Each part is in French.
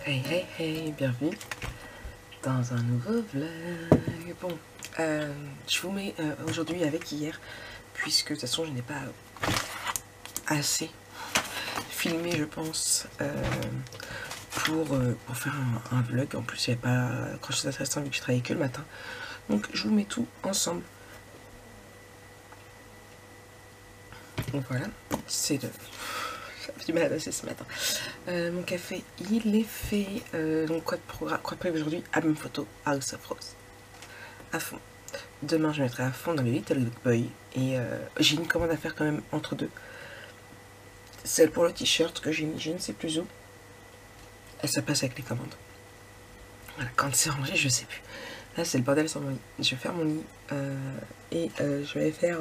Hey hey hey, bienvenue dans un nouveau vlog. Bon, je vous mets aujourd'hui avec hier, puisque de toute façon je n'ai pas assez filmé je pense pour faire un vlog. En plus il n'y avait pas grand chose d'intéressant vu que je travaillais que le matin. Donc je vous mets tout ensemble. Donc voilà, c'est le... J'ai du mal à passer ce matin. Mon café, il est fait. Donc quoi de prévu aujourd'hui? Album photo, House of Rose. À fond. Demain, je mettrai à fond dans le Little Boy. Et j'ai une commande à faire quand même entre deux. Celle pour le t-shirt que j'ai mis, je ne sais plus où. Et ça passe avec les commandes. Voilà, quand c'est rangé, je sais plus. Là, c'est le bordel sur mon lit. Je vais faire mon lit. Et je vais faire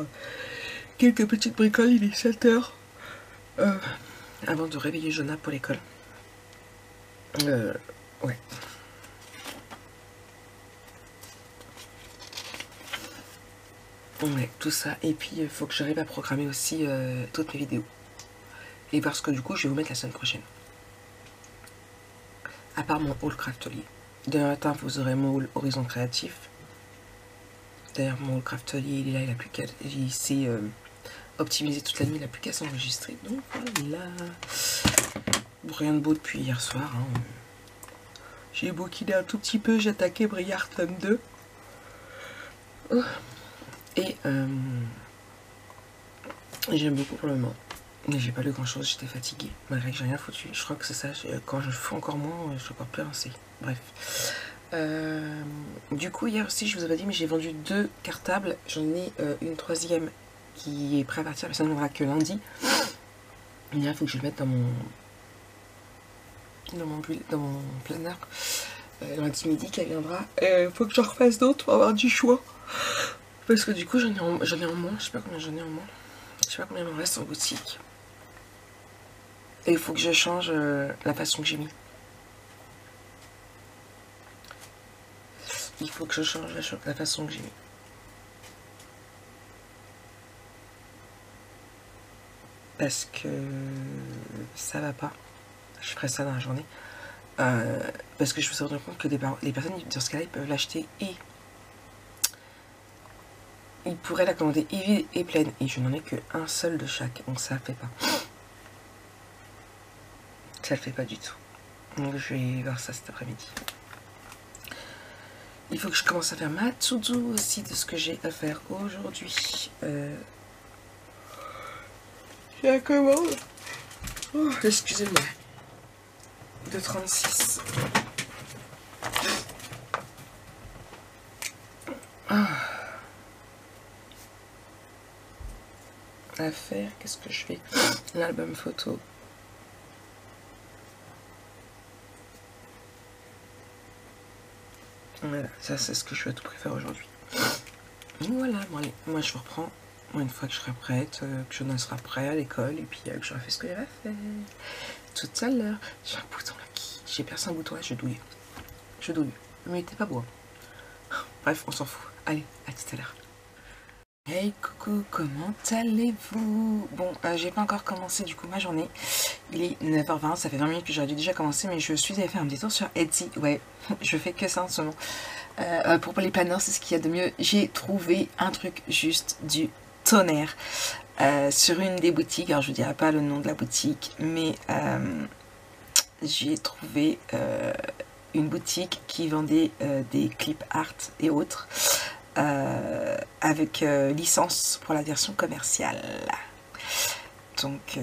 quelques petites bricoles. Il est 7h. Avant de réveiller Jonah pour l'école. Ouais. Ouais, tout ça. Et puis, il faut que j'arrive à programmer aussi toutes mes vidéos. Et parce que du coup, je vais vous mettre la semaine prochaine. À part mon haul Craftly. Demain matin, vous aurez mon haul Horizon Créatif. D'ailleurs, mon haul Craftly, il est là, il a plus qu'à... Il s'est optimisé toute la nuit, il n'a plus qu'à s'enregistrer. Donc voilà. Rien de beau depuis hier soir. Hein. J'ai bouquiné un tout petit peu, j'ai attaqué Bridgerton 2. Oh. Et j'aime beaucoup pour le moment. Mais j'ai pas lu grand chose, j'étais fatiguée. Malgré que j'ai rien foutu. Je crois que c'est ça, quand je fous encore moins, je suis encore plus rincée. Bref. Du coup, hier aussi, je vous avais dit, mais j'ai vendu 2 cartables. J'en ai une troisième qui est prête à partir, mais ça ne viendra que lundi. Et là, il faut que je le mette dans mon planner. Lundi midi qu'elle viendra. Faut que j'en refasse d'autres pour avoir du choix. Parce que du coup, j'en ai en moins. Je sais pas combien j'en ai en moins. Je sais pas combien il me reste en boutique. Et il faut que je change la façon que j'ai mis. Il faut que je change la façon que j'ai mis. Parce que ça va pas. Je ferai ça dans la journée. Parce que je me suis rendu compte que les personnes, dans ce cas-là, ils peuvent l'acheter et ils pourraient la commander et vide et pleine. Et je n'en ai qu'un seul de chaque. Donc ça fait pas. Ça le fait pas du tout. Donc je vais voir ça cet après-midi. Il faut que je commence à faire ma to-do aussi de ce que j'ai à faire aujourd'hui. J'ai la commande. Oh, excusez-moi. De 36. Ah. À faire, qu'est-ce que je fais? L'album photo. Voilà, ça c'est ce que je vais à tout prix faire aujourd'hui. Voilà, bon allez, moi je vous reprends une fois que je serai prête, que Jonah sera prêt à l'école et puis que j'aurai fait ce que j'avais fait. Tout à l'heure, j'ai un bouton là qui... J'ai percé un bouton là, je douille. Je douille, mais il était pas beau. Bref, on s'en fout. Allez, à tout à l'heure. Hey coucou, comment allez-vous? Bon, j'ai pas encore commencé du coup ma journée. Il est 9h20, ça fait 20 minutes que j'aurais dû déjà commencer, mais je suis allée faire un petit tour sur Etsy. Ouais, je fais que ça en ce moment. Pour les planeurs, c'est ce qu'il y a de mieux. J'ai trouvé un truc juste du tonnerre sur une des boutiques. Alors je ne dirai pas le nom de la boutique, mais j'ai trouvé une boutique qui vendait des clip art et autres. Avec licence pour la version commerciale. Donc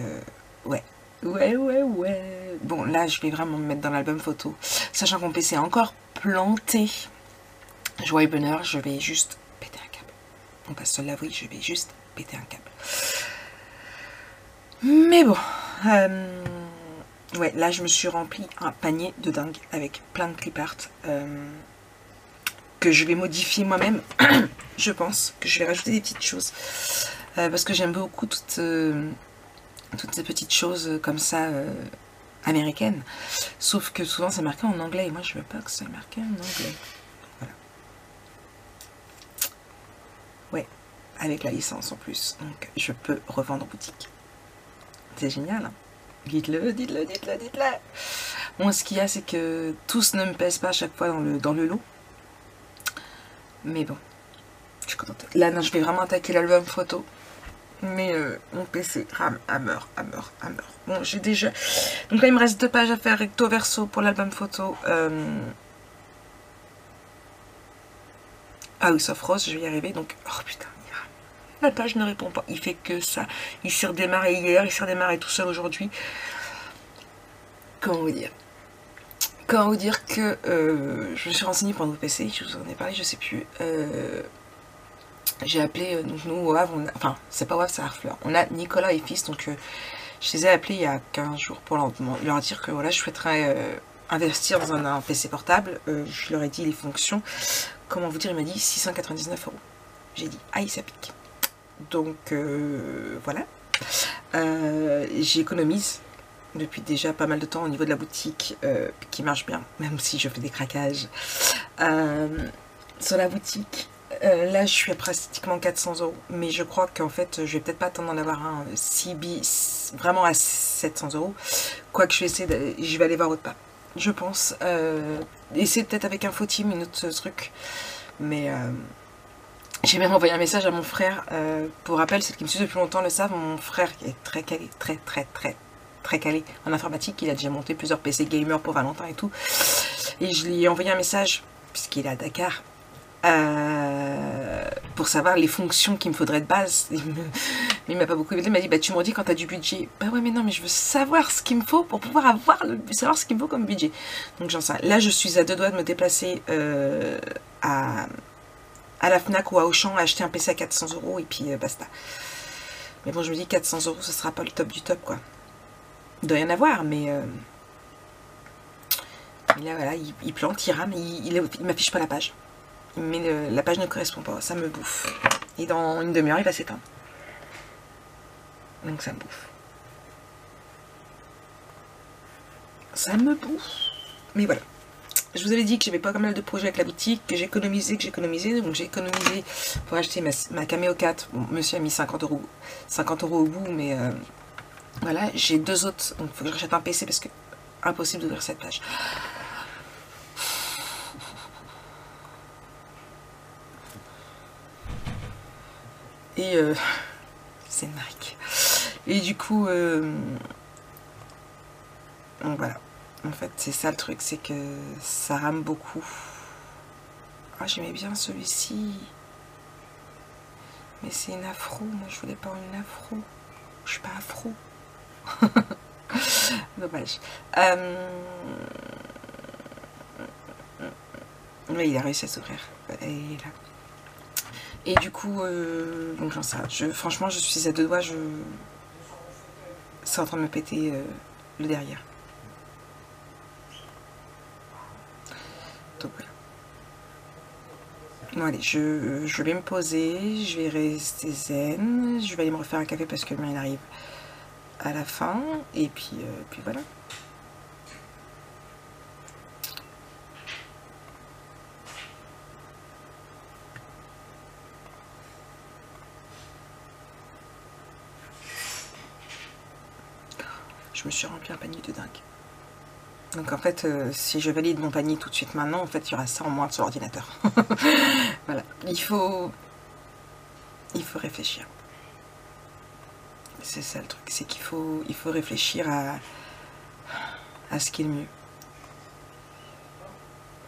ouais. Bon là je vais vraiment me mettre dans l'album photo, sachant que mon PC est encore planté. Joie et bonheur, je vais juste péter un câble. On passe seul l'avouer, je vais juste péter un câble. Mais bon, ouais, là je me suis rempli un panier de dingue avec plein de clip art. Que je vais modifier moi-même. Je pense que je vais rajouter des petites choses parce que j'aime beaucoup toutes ces petites choses comme ça américaines, sauf que souvent c'est marqué en anglais et moi je veux pas que c'est marqué en anglais. Voilà. Ouais, avec la licence en plus, donc je peux revendre en boutique. C'est génial, hein. Dites-le. Bon, ce qu'il y a, c'est que tous ne me pèsent pas à chaque fois dans le lot. Mais bon, je suis contente. Là, non, je vais vraiment attaquer l'album photo. Mais mon PC rame à mort. Bon, j'ai déjà... Donc là, il me reste 2 pages à faire recto verso pour l'album photo. House of Rose, je vais y arriver. Donc, oh putain, il rame. La page ne répond pas. Il fait que ça. Il s'est redémarré hier, il s'est redémarré tout seul aujourd'hui. Comment vous dire que je me suis renseignée pour un nouveau PC, je vous en ai parlé, je sais plus. J'ai appelé, donc nous au Havre, enfin c'est pas au Havre, c'est à Harfleur. On a Nicolas et fils, donc je les ai appelés il y a 15 jours pour leur dire que voilà, je souhaiterais investir dans un PC portable. Je leur ai dit les fonctions. Comment vous dire, il m'a dit 699 €. J'ai dit, aïe, ça pique. Donc voilà. J'économise depuis déjà pas mal de temps au niveau de la boutique qui marche bien, même si je fais des craquages. Sur la boutique, là je suis à pratiquement 400 €, mais je crois qu'en fait je vais peut-être pas attendre d'en avoir un vraiment à 700 €. Quoique je vais aller voir autre part, je pense. Et c'est peut-être avec Infoteam, une autre truc, mais j'ai même envoyé un message à mon frère. Pour rappel, celles qui me suivent depuis longtemps le savent, mon frère qui est très calé, très calé en informatique, il a déjà monté plusieurs PC gamer pour Valentin et tout, et je lui ai envoyé un message puisqu'il est à Dakar pour savoir les fonctions qu'il me faudrait de base. Il m'a pas beaucoup aidé, il m'a dit bah tu me redis quand t'as du budget. Bah ouais mais non, mais je veux savoir ce qu'il me faut pour pouvoir savoir ce qu'il me faut comme budget. Donc j'en sais. Là je suis à 2 doigts de me déplacer à la Fnac ou à Auchan, acheter un PC à 400 € et puis basta. Mais bon, je me dis 400 € ce sera pas le top du top quoi. Il doit y en avoir, mais là voilà, il plante, il rame, il m'affiche pas la page. Mais la page ne correspond pas, ça me bouffe. Et dans une demi-heure, il va s'éteindre. Donc ça me bouffe. Ça me bouffe. Mais voilà. Je vous avais dit que j'avais pas mal de projets avec la boutique, que j'économisais. Donc j'ai économisé pour acheter ma Cameo 4. Bon, monsieur a mis 50 € au bout, mais voilà. J'ai 2 autres, donc il faut que je rachète un PC parce que impossible d'ouvrir cette page. Et c'est une marque. Et du coup, donc voilà. En fait, c'est ça le truc, c'est que ça rame beaucoup. Ah, j'aimais bien celui-ci. Mais c'est une afro. Moi, je voulais pas une afro. Je suis pas afro. Dommage. Oui, il a réussi à s'ouvrir. Il est là. Et du coup, donc j'en sais rien. Franchement, je suis à 2 doigts. C'est en train de me péter le derrière. Donc voilà. Bon allez, je vais me poser, je vais rester zen, je vais aller me refaire un café parce que le mien il arrive à la fin, et puis voilà. Je me suis rempli un panier de dingue. Donc en fait, si je valide mon panier tout de suite maintenant, en fait, il y aura ça en moins sur l'ordinateur. Voilà, il faut réfléchir. C'est ça le truc, c'est qu'il faut réfléchir à ce qui est le mieux.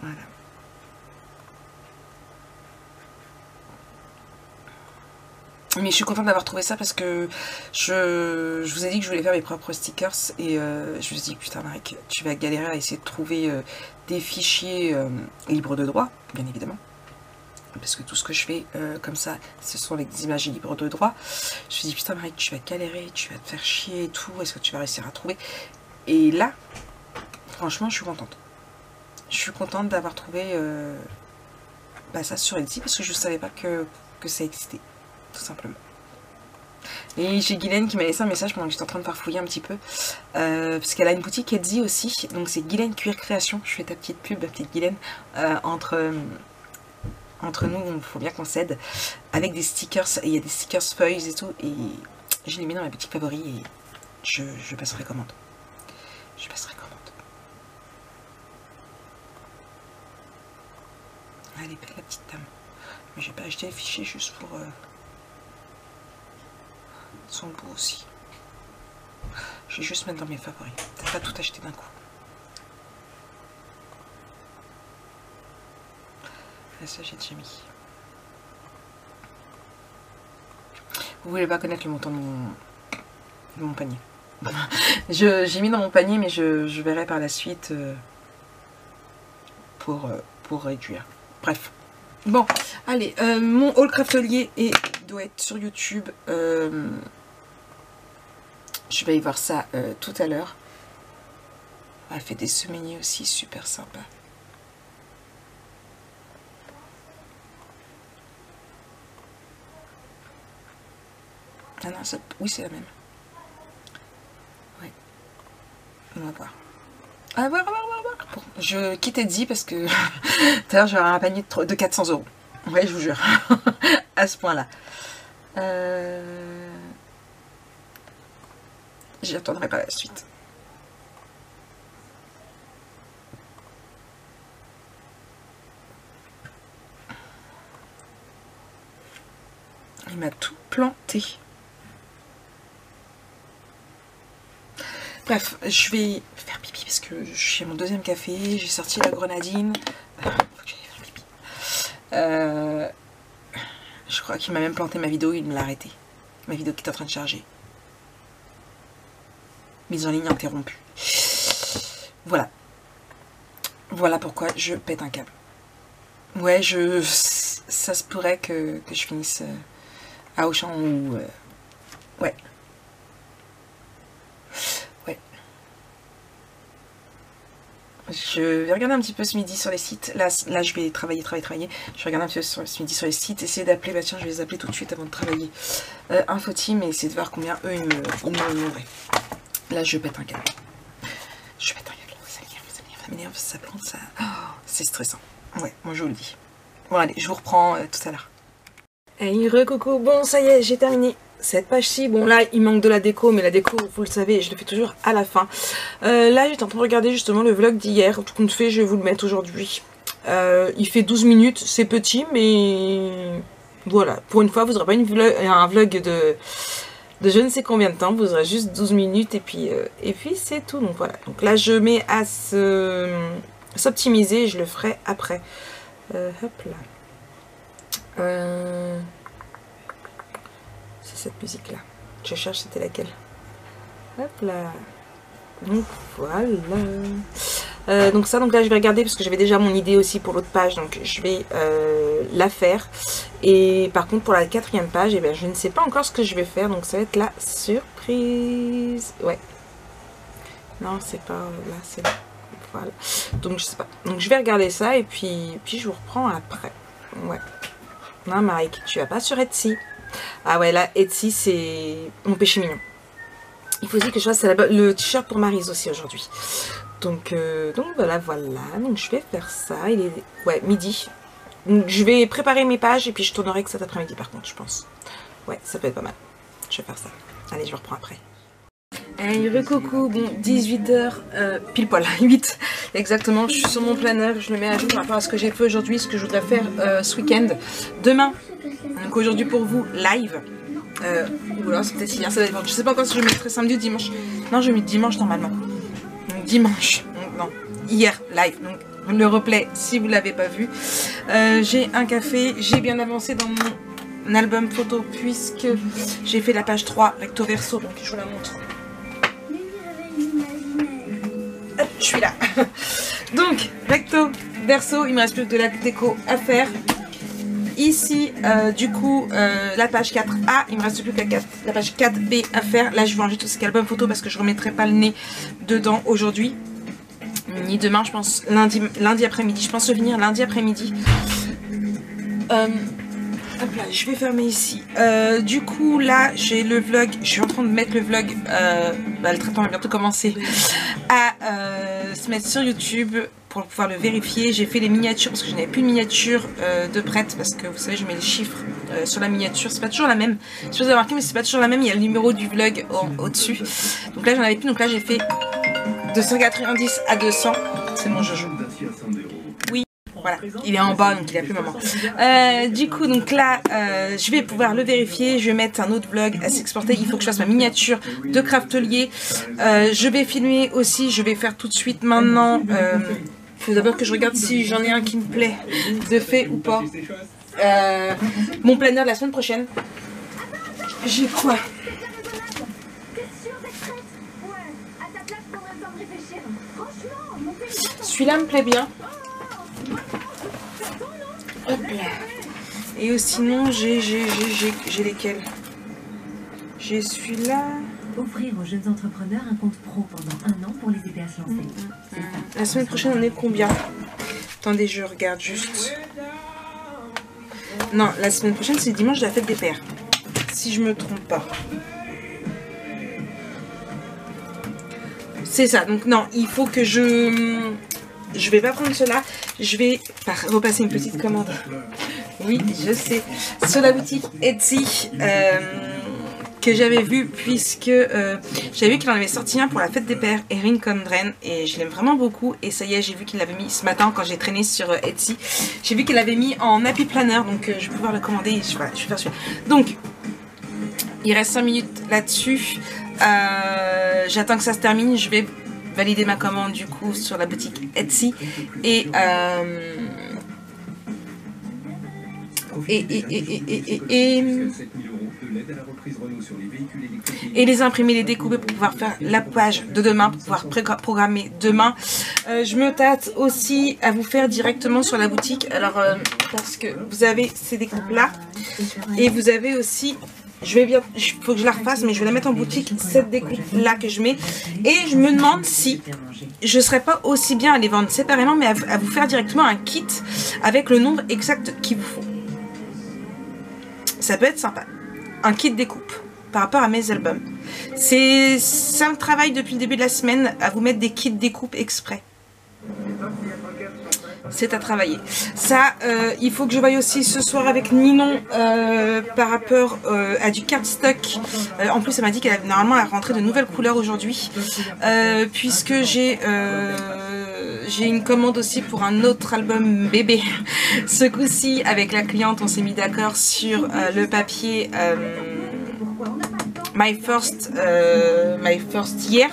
Voilà. Mais je suis contente d'avoir trouvé ça parce que je vous ai dit que je voulais faire mes propres stickers et je me suis dit putain Marek, tu vas galérer à essayer de trouver des fichiers libres de droit, bien évidemment. Parce que tout ce que je fais comme ça, ce sont avec des images libres de droit. Je me suis dit putain Marek, tu vas galérer, tu vas te faire chier et tout, est-ce que tu vas réussir à trouver? Et là, franchement, je suis contente. Je suis contente d'avoir trouvé ça sur Etsy parce que je ne savais pas que ça existait. Tout simplement. Et j'ai Guylaine qui m'a laissé un message pendant que j'étais en train de farfouiller un petit peu parce qu'elle a une boutique Etsy aussi, donc c'est Guylaine Cuir Création. Je fais ta petite pub, la petite Guylaine, entre nous, il faut bien qu'on s'aide avec des stickers, et il y a des stickers feuilles et tout, et je les mets dans ma boutique favori et je passerai commande. Elle est belle la petite dame. Mais j'ai pas acheté le fichier juste pour son beau aussi. Je vais juste mettre dans mes favoris. T'as pas tout acheté d'un coup. Et ça j'ai déjà mis. Vous voulez pas connaître le montant de mon panier. J'ai mis dans mon panier, mais je verrai par la suite pour réduire. Bref. Bon, allez, mon haul craftelier doit être sur YouTube. Je vais y voir ça tout à l'heure. Elle fait des semainiers aussi, super sympa. Ah non, ça, oui, c'est la même. Ouais. On va voir. Ah, voir. Bon, je quitte Etsy parce que tout à l'heure j'aurai un panier de 400 €. Ouais, je vous jure. À ce point-là. J'y attendrai pas la suite. Il m'a tout planté. Bref, je vais faire pipi parce que je suis à mon deuxième café. J'ai sorti la grenadine. Faut que j'aille faire pipi. Je crois qu'il m'a même planté ma vidéo. Il me l'a arrêté. Ma vidéo qui est en train de charger. Mise en ligne interrompue. Voilà. Voilà pourquoi je pète un câble. Ouais, ça se pourrait que je finisse à Auchan ou... ouais. Ouais. Je vais regarder un petit peu ce midi sur les sites. Là je vais travailler. Je vais regarder un petit peu ce midi sur les sites. Essayer d'appeler, bah tiens, je vais les appeler tout de suite avant de travailler. Infoteam et essayer de voir combien eux ils me demanderaient. Là, je pète un câble. Ça m'énerve, ça plante, ça... Oh, c'est stressant. Ouais, moi je vous le dis. Bon, allez, je vous reprends tout à l'heure. Hey, coucou. Bon, ça y est, j'ai terminé cette page-ci. Bon, là, il manque de la déco, mais la déco, vous le savez, je le fais toujours à la fin. Là, j'étais en train de regarder justement le vlog d'hier. Tout compte fait, je vais vous le mettre aujourd'hui. Il fait 12 minutes, c'est petit, mais... Voilà, pour une fois, vous n'aurez pas un vlog de je ne sais combien de temps, vous aurez juste 12 minutes et puis c'est tout. Donc voilà, donc là je mets à s'optimiser et je le ferai après. Hop là. C'est cette musique là. Je cherche, c'était laquelle? Hop là. Donc voilà. Donc là je vais regarder parce que j'avais déjà mon idée aussi pour l'autre page, donc je vais la faire. Et par contre pour la 4e page, eh bien, je ne sais pas encore ce que je vais faire, donc ça va être la surprise. Ouais. Non, c'est pas là, c'est là. Voilà. Donc je sais pas. Donc je vais regarder ça et puis je vous reprends après. Ouais. Non Mike, tu vas pas sur Etsy. Ah ouais, là Etsy c'est mon péché mignon. Il faut aussi que je fasse le t-shirt pour Maryse aussi aujourd'hui. Donc voilà. Donc je vais faire ça. Il est ouais, midi. Donc je vais préparer mes pages et puis je tournerai que cet après-midi par contre, je pense. Ouais, ça peut être pas mal. Je vais faire ça. Allez, je reprends après. Hey, recoucou, bon, 18h, pile poil, 8 exactement, je suis sur mon planeur, je le mets à jour par rapport à ce que j'ai fait aujourd'hui, ce que je voudrais faire ce week-end. Demain, donc aujourd'hui pour vous, live. Ou alors c'est peut-être hier, ça va dépendre. Je sais pas encore si je mettrai samedi ou dimanche. Non, je mets dimanche normalement. Donc dimanche, donc, non, hier, live. Donc le replay si vous l'avez pas vu. J'ai un café, j'ai bien avancé dans mon album photo puisque j'ai fait la page 3 recto verso, donc je vous la montre. Hop, je suis là. Donc recto verso, il me reste plus que de la déco à faire. Ici, du coup, la page 4A, il me reste plus que la page 4B à faire. Là, je vais enregistrer cet album photo parce que je ne remettrai pas le nez dedans aujourd'hui. Ni demain, je pense, lundi après-midi. Je pense le finir lundi après-midi. Hop là, je vais fermer ici. Du coup, là, j'ai le vlog. Je suis en train de mettre le vlog. Le traitement va bientôt commencer à se mettre sur YouTube pour pouvoir le vérifier. J'ai fait les miniatures parce que je n'avais plus de miniature de prête parce que vous savez, je mets les chiffres sur la miniature. C'est pas toujours la même. Je sais pas si vous avez remarqué, mais c'est pas toujours la même. Il y a le numéro du vlog au-dessus. Donc là, j'en avais plus. Donc là, j'ai fait de 190 à 200. C'est mon jojo. Oui. Voilà, il est en bas donc il a plus maman. Du coup donc là je vais pouvoir le vérifier, je vais mettre un autre vlog à s'exporter, il faut que je fasse ma miniature de craftelier. Je vais filmer aussi, je vais faire tout de suite maintenant. Il faut d'abord que je regarde si j'en ai un qui me plaît de fait ou pas. Mon planner de la semaine prochaine. J'ai quoi? Celui-là me plaît bien. Hop là. Et sinon j'ai lesquels? J'ai celui-là. Offrir aux jeunes entrepreneurs un compte pro pendant 1 an pour les aider à se lancer. La semaine prochaine on est combien? Attendez, je regarde juste. Non, la semaine prochaine c'est dimanche de la fête des pères. Si je me trompe pas. C'est ça, donc non, il faut que je vais pas prendre cela, je vais repasser une petite commande. Oui, je sais. Sur la boutique Etsy que j'avais vu, puisque j'avais vu qu'il en avait sorti un pour la fête des pères, Erin Condren, et je l'aime vraiment beaucoup. Et ça y est, j'ai vu qu'il l'avait mis ce matin quand j'ai traîné sur Etsy. J'ai vu qu'il l'avait mis en Happy Planner, donc je vais pouvoir le commander. Et je vais faire celui-là. Donc, il reste 5 minutes là-dessus. J'attends que ça se termine. Je vais valider ma commande du coup sur la boutique Etsy. Et les imprimer, les découper pour pouvoir faire la page de demain, pour pouvoir programmer demain. Je me tâte aussi à vous faire directement sur la boutique. Alors, parce que vous avez ces découpes là. Et vous avez aussi... il faut que je la refasse, mais je vais la mettre en boutique, cette découpe là que je mets. Et je me demande si je ne serais pas aussi bien à les vendre séparément, mais à vous faire directement un kit avec le nombre exact qu'il vous faut. Ça peut être sympa. Un kit découpe par rapport à mes albums. Ça me travaille depuis le début de la semaine à vous mettre des kits découpe exprès. C'est à travailler. Ça, il faut que je voie aussi ce soir avec Ninon par rapport à du cardstock. En plus, elle m'a dit qu'elle avait normalement à rentrer de nouvelles couleurs aujourd'hui. Puisque j'ai une commande aussi pour un autre album bébé. Ce coup-ci, avec la cliente, on s'est mis d'accord sur le papier My First Year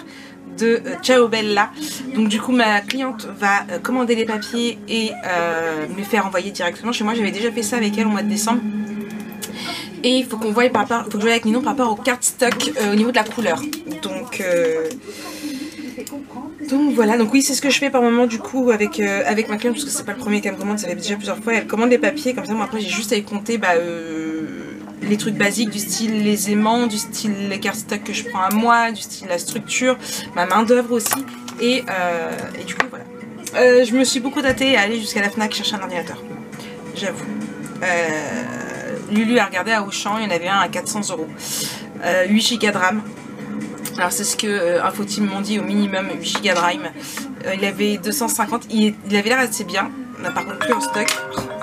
de Ciao Bella. Donc du coup ma cliente va commander les papiers et me les faire envoyer directement chez moi. J'avais déjà fait ça avec elle au mois de décembre. Et il faut qu'on voie par rapport, faut que je voie avec Ninon par rapport au cardstock au niveau de la couleur. Donc voilà, donc oui c'est ce que je fais par moment du coup avec ma cliente, parce que c'est pas le premier qu'elle me commande, ça fait déjà plusieurs fois. Elle commande les papiers, comme ça moi après j'ai juste à y compter les trucs basiques du style les aimants, du style les cardstock que je prends à moi, du style la structure, ma main d'œuvre aussi. Et du coup voilà. Je me suis beaucoup tâtée à aller jusqu'à la FNAC chercher un ordinateur. J'avoue. Lulu a regardé à Auchan, il y en avait un à 400 €. 8 Go de RAM. Alors c'est ce que Infoteam m'ont dit, au minimum 8 Go de RAM. Il avait 250, il avait l'air assez bien. On n'a par contre plus en stock.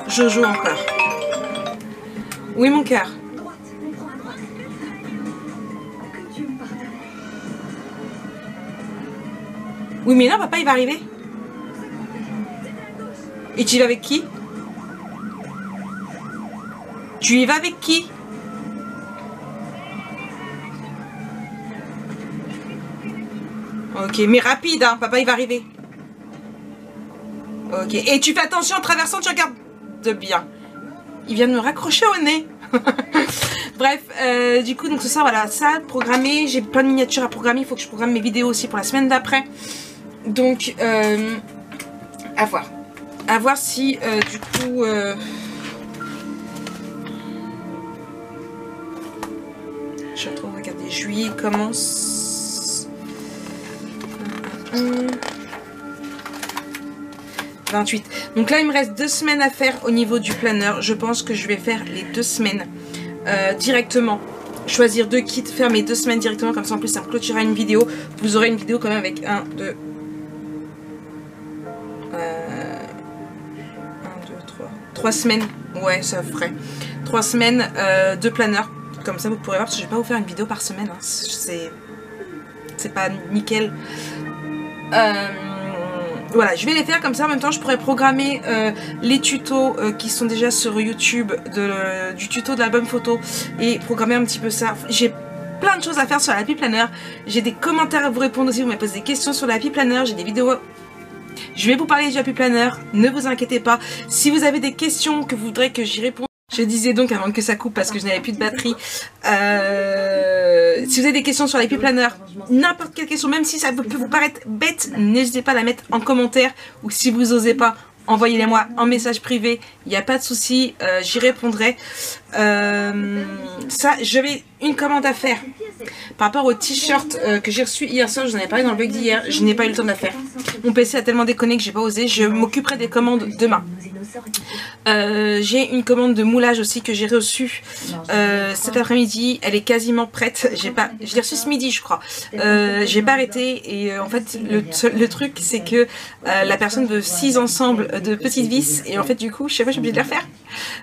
Jojo encore. Oui mon cœur. Oui mais non papa il va arriver. Et tu y vas avec qui? Tu y vas avec qui? Ok, mais rapide, hein, papa il va arriver. Ok, et tu fais attention en traversant, tu regardes de bien. Il vient de me raccrocher au nez. Bref, du coup, donc ce soir, voilà, ça, programmé. J'ai plein de miniatures à programmer. Il faut que je programme mes vidéos aussi pour la semaine d'après. Donc, à voir. À voir si, du coup... je retrouve, regardez, juillet commence... 28. Donc là il me reste 2 semaines à faire au niveau du planeur. Je pense que je vais faire les 2 semaines directement. Choisir 2 kits, faire mes 2 semaines directement. Comme ça en plus ça me clôturera une vidéo. Vous aurez une vidéo quand même avec 1, 2, 3 semaines. Ouais ça ferait 3 semaines de planeur. Comme ça vous pourrez voir, parce que je vais pas vous faire une vidéo par semaine. Hein. C'est pas nickel. voilà, je vais les faire comme ça. En même temps, je pourrais programmer les tutos qui sont déjà sur YouTube du tuto de l'album photo et programmer un petit peu ça. J'ai plein de choses à faire sur l'Happy Planner. J'ai des commentaires à vous répondre aussi. Vous m'avez posé des questions sur l'Happy Planner. J'ai des vidéos. Je vais vous parler du Happy Planner. Ne vous inquiétez pas. Si vous avez des questions que vous voudrez que j'y réponde. Je disais donc avant que ça coupe parce que je n'avais plus de batterie. Si vous avez des questions sur l'Happy Planner, n'importe quelle question, même si ça peut vous paraître bête, n'hésitez pas à la mettre en commentaire. Ou si vous n'osez pas, envoyez-les moi en message privé. Il n'y a pas de souci, j'y répondrai. Ça, j'avais une commande à faire. Par rapport au t-shirt que j'ai reçu hier soir, je n'en ai parlé dans le vlog d'hier, je n'ai pas eu le temps de la faire. Mon PC a tellement déconné que j'ai pas osé. Je m'occuperai des commandes demain. J'ai une commande de moulage aussi que j'ai reçue cet après-midi. Elle est quasiment prête. Je l'ai reçue ce midi, je crois. J'ai pas arrêté et en fait le truc c'est que la personne veut 6 ensembles de petites vis et en fait du coup chaque fois je suis obligée de les refaire.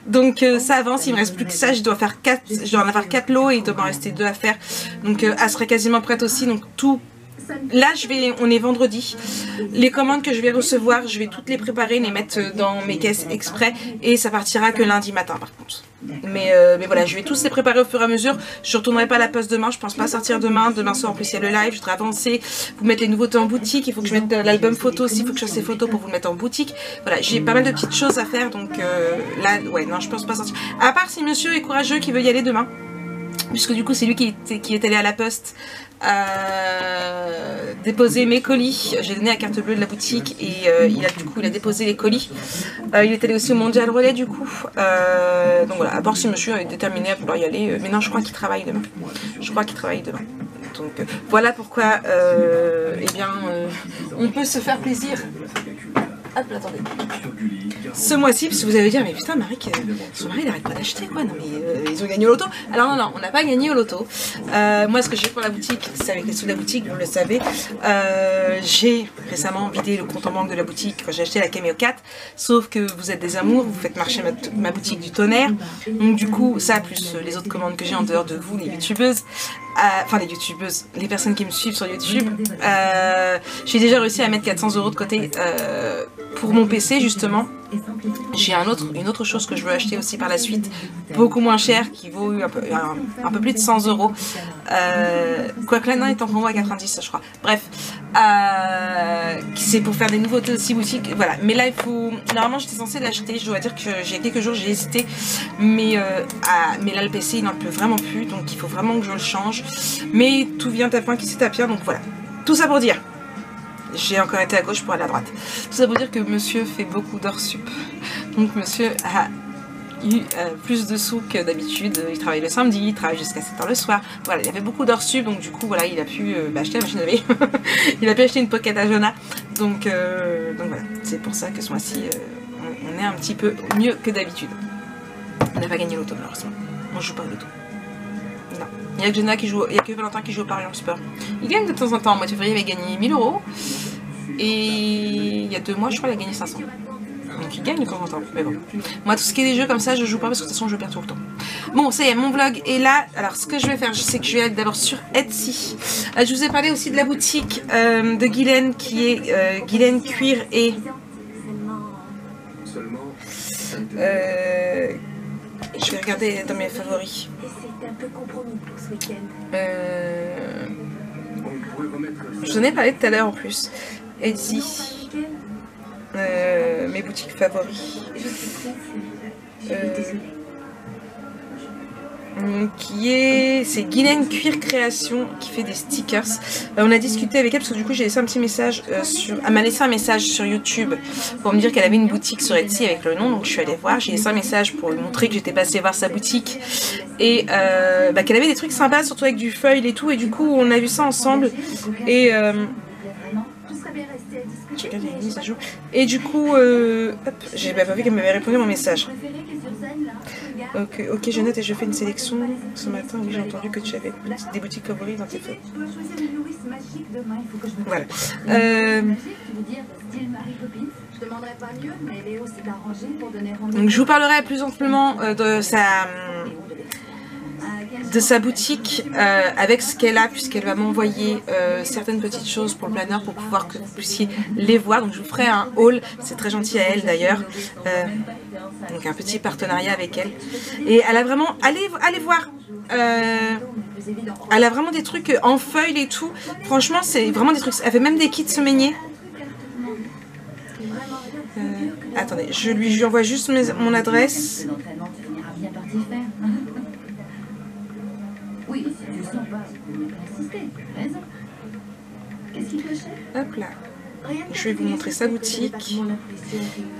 Donc ça avance. Il me reste plus que ça. Je dois en avoir 4 lots et il doit m'en rester 2 à faire. Donc elle sera quasiment prête aussi. Donc tout. Là, on est vendredi. Les commandes que je vais recevoir, je vais toutes les préparer, les mettre dans mes caisses exprès et ça partira que lundi matin par contre. Mais voilà, je vais tous les préparer au fur et à mesure. Je ne retournerai pas à la poste demain, je pense pas sortir demain. Demain soir en plus il y a le live, je voudrais avancer, vous mettre les nouveautés en boutique. Il faut que je mette l'album photo aussi, il faut que je fasse ces photos pour vous le mettre en boutique. Voilà, j'ai pas mal de petites choses à faire donc là, ouais, non, je pense pas sortir. À part si monsieur est courageux qui veut y aller demain. Puisque du coup c'est lui qui est allé à la poste déposer mes colis. J'ai donné la carte bleue de la boutique et il a déposé les colis. Il est allé aussi au Mondial Relais du coup. Donc voilà, à part si monsieur est déterminé à vouloir y aller. Mais non, je crois qu'il travaille demain. Donc voilà pourquoi eh bien, on peut se faire plaisir. Hop, attendez. Ce mois-ci, parce que vous allez dire, mais putain, Marie, son mari il arrête pas d'acheter quoi. Non, mais ils ont gagné au loto. Alors, non, on n'a pas gagné au loto. Moi, ce que j'ai fait pour la boutique, c'est avec les sous de la boutique, vous le savez. J'ai récemment vidé le compte en banque de la boutique quand j'ai acheté la Cameo 4. Sauf que vous êtes des amours, vous faites marcher ma boutique du tonnerre. Donc, du coup, ça, plus les autres commandes que j'ai en dehors de vous, les youtubeuses. Enfin, les youtubeuses, les personnes qui me suivent sur YouTube. J'ai déjà réussi à mettre 400 € de côté pour mon PC justement. J'ai une autre chose que je veux acheter aussi par la suite, beaucoup moins cher, qui vaut un peu plus de 100 €. Quoique là, non, il est en promo à 90, je crois. Bref, c'est pour faire des nouveautés aussi boutique. Voilà, mais là, il faut. Normalement, j'étais censée l'acheter. Je dois dire que j'ai quelques jours, j'ai hésité, mais là, le PC, il n'en peut vraiment plus, donc il faut vraiment que je le change. Mais tout vient à point qui s'est à pierre, donc voilà. Tout ça pour dire. J'ai encore été à gauche pour aller à droite. Tout ça pour dire que monsieur fait beaucoup d'heures sup. Donc monsieur a eu plus de sous que d'habitude. Il travaille le samedi, il travaille jusqu'à 7 h le soir. Voilà, il y avait beaucoup d'heures sup, donc du coup voilà, il a pu acheter la machine à laver. Il a pu acheter une Pocket à Jonah. Donc voilà, c'est pour ça que ce mois-ci on est un petit peu mieux que d'habitude. On n'a pas gagné l'auto malheureusement. On joue pas au loto. Non. Il y a que Jonah qui joue, il y a que Valentin qui joue au Paris en Sport. Il gagne de temps en temps. Au mois de février, il avait gagné 1000 €. Et il y a 2 mois, je crois, il a gagné 500. Donc il gagne de temps en temps. Mais bon. Moi, tout ce qui est des jeux comme ça, je joue pas parce que de toute façon, je perds tout le temps. Bon, ça y est, mon vlog est là. Alors, ce que je vais faire, je sais que je vais aller d'abord sur Etsy. Je vous ai parlé aussi de la boutique de Guylaine qui est Guylaine Cuir et. Je vais regarder dans mes favoris. Je n'en ai parlé tout à l'heure en plus. Etsy. Mes boutiques favoris. C'est Guylaine Cuir Création qui fait des stickers. On a discuté avec elle parce que du coup j'ai laissé un petit message elle m'a laissé un message sur YouTube pour me dire qu'elle avait une boutique sur Etsy avec le nom, donc je suis allée voir. J'ai laissé un message pour lui montrer que j'étais passée voir sa boutique et qu'elle avait des trucs sympas, surtout avec du foil et tout, et du coup on a vu ça ensemble et je regarde les mises à jour. Et du coup, j'ai pas vu qu'elle m'avait répondu à mon message. Ok, je note et je fais une sélection. Ce matin, oui, j'ai entendu que tu avais des boutiques favoris dans tes photos. Voilà. Donc je vous parlerai plus amplement de sa de sa boutique avec ce qu'elle a, puisqu'elle va m'envoyer certaines petites choses pour le planeur pour pouvoir que vous puissiez les voir. Donc je vous ferai un haul, c'est très gentil à elle d'ailleurs. Donc un petit partenariat avec elle. Et elle a vraiment, allez voir, elle a vraiment des trucs en feuilles et tout. Franchement c'est vraiment des trucs, elle fait même des kits semainiers. Attendez, je lui envoie juste mon adresse. Hop là. Je vais vous montrer sa boutique.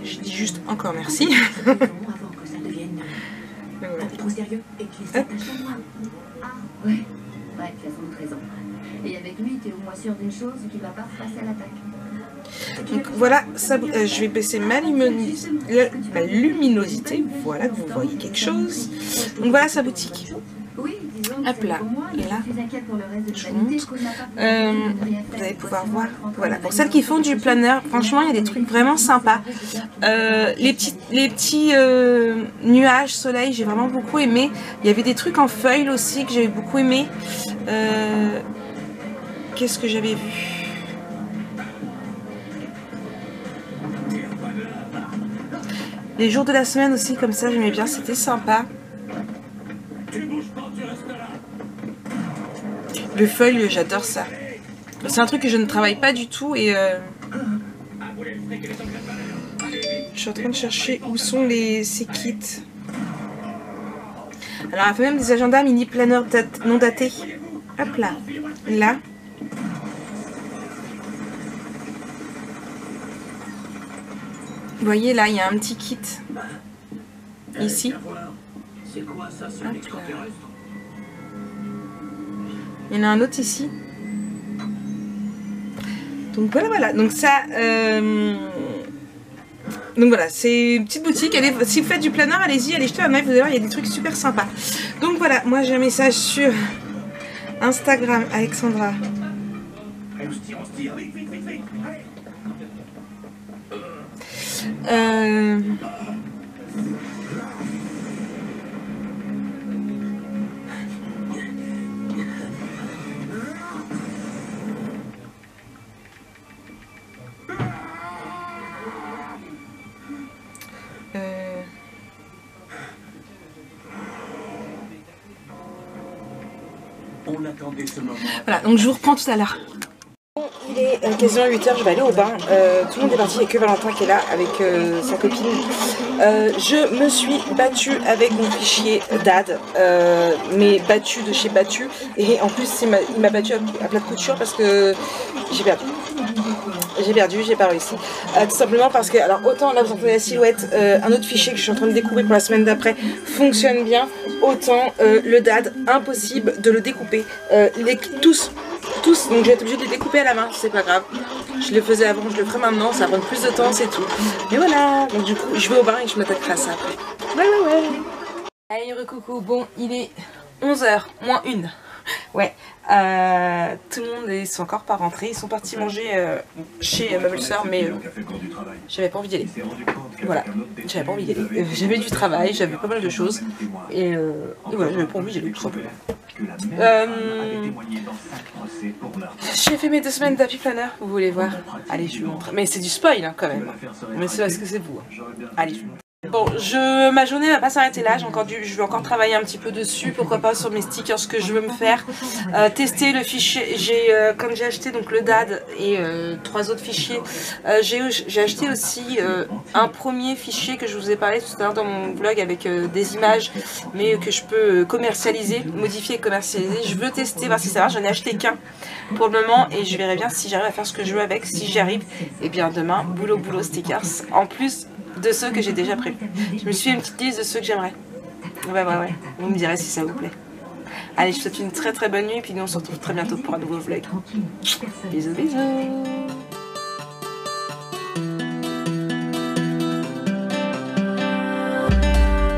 Je dis juste encore merci. Hop. Donc voilà, ça, je vais baisser ma luminosité, voilà, que vous voyez quelque chose. Donc voilà sa boutique. Hop là, et là, je vous montre. Vous allez pouvoir voir. Voilà, pour celles qui font du planeur, franchement, il y a des trucs vraiment sympas. Les petits nuages, soleil, j'ai vraiment beaucoup aimé. Il y avait des trucs en feuilles aussi que j'avais beaucoup aimé. Qu'est-ce que j'avais vu? Les jours de la semaine aussi, comme ça, j'aimais bien, c'était sympa. Le feuille, j'adore ça. C'est un truc que je ne travaille pas du tout et je suis en train de chercher où sont ces kits. Alors, elle fait même des agendas mini planeurs non datés. Hop là, là. Vous voyez là, il y a un petit kit ici. Il y en a un autre ici. Donc voilà. Donc ça, donc voilà, c'est une petite boutique. Si vous faites du planeur, allez-y, allez jeter un œil. Vous allez voir, il y a des trucs super sympas. Donc voilà, moi j'ai un message sur Instagram, Alexandra. Voilà, donc je vous reprends tout à l'heure. Il est quasiment 8 h, je vais aller au bain. Tout le monde est parti, il n'y a que Valentin qui est là avec sa copine. Je me suis battue avec mon fichier DAD, mais battue de chez Battu. Et en plus, il m'a battue à plat de couture parce que j'ai perdu. J'ai pas réussi. Tout simplement parce que, alors autant là vous entendez la silhouette, un autre fichier que je suis en train de découper pour la semaine d'après fonctionne bien, autant le DAD, impossible de le découper. Tous, donc je vais être obligée de les découper à la main, c'est pas grave. Je le faisais avant, je le ferai maintenant, ça va prendre plus de temps, c'est tout. Et voilà, donc du coup je vais au bain et je m'attaquerai à ça après. Ouais. Allez, recoucou, bon, il est 11 h moins 1. Ouais, tout le monde, ils sont encore pas rentrés, ils sont partis manger chez ma belle-sœur, mais j'avais pas envie d'y aller. Voilà, j'avais pas envie d'y aller. J'avais du travail, j'avais pas mal de choses, et voilà, j'avais pas envie d'y aller tout simplement. J'ai fait mes 2 semaines d'happy planner, vous voulez voir? Allez, je vous montre. Mais c'est du spoil hein, quand même, mais c'est parce que c'est vous. Allez, je vous montre. Bon, ma journée va pas s'arrêter là, je vais encore travailler un petit peu dessus, pourquoi pas sur mes stickers, ce que je veux me faire, tester le fichier, comme j'ai acheté donc le DAD et 3 autres fichiers, j'ai acheté aussi un premier fichier que je vous ai parlé tout à l'heure dans mon vlog avec des images, mais que je peux commercialiser, modifier et commercialiser. Je veux tester, voir si ça marche, j'en ai acheté qu'un pour le moment et je verrai bien si j'arrive à faire ce que je veux avec. Si j'y arrive, et bien demain, boulot stickers, en plus de ceux que j'ai déjà prévus. Je me suis fait une petite liste de ceux que j'aimerais. Ouais. Vous me direz si ça vous plaît. Allez, je vous souhaite une très bonne nuit et puis nous on se retrouve très bientôt pour un nouveau vlog. Bisous.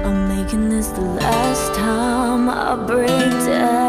I'm making this the last time I break down.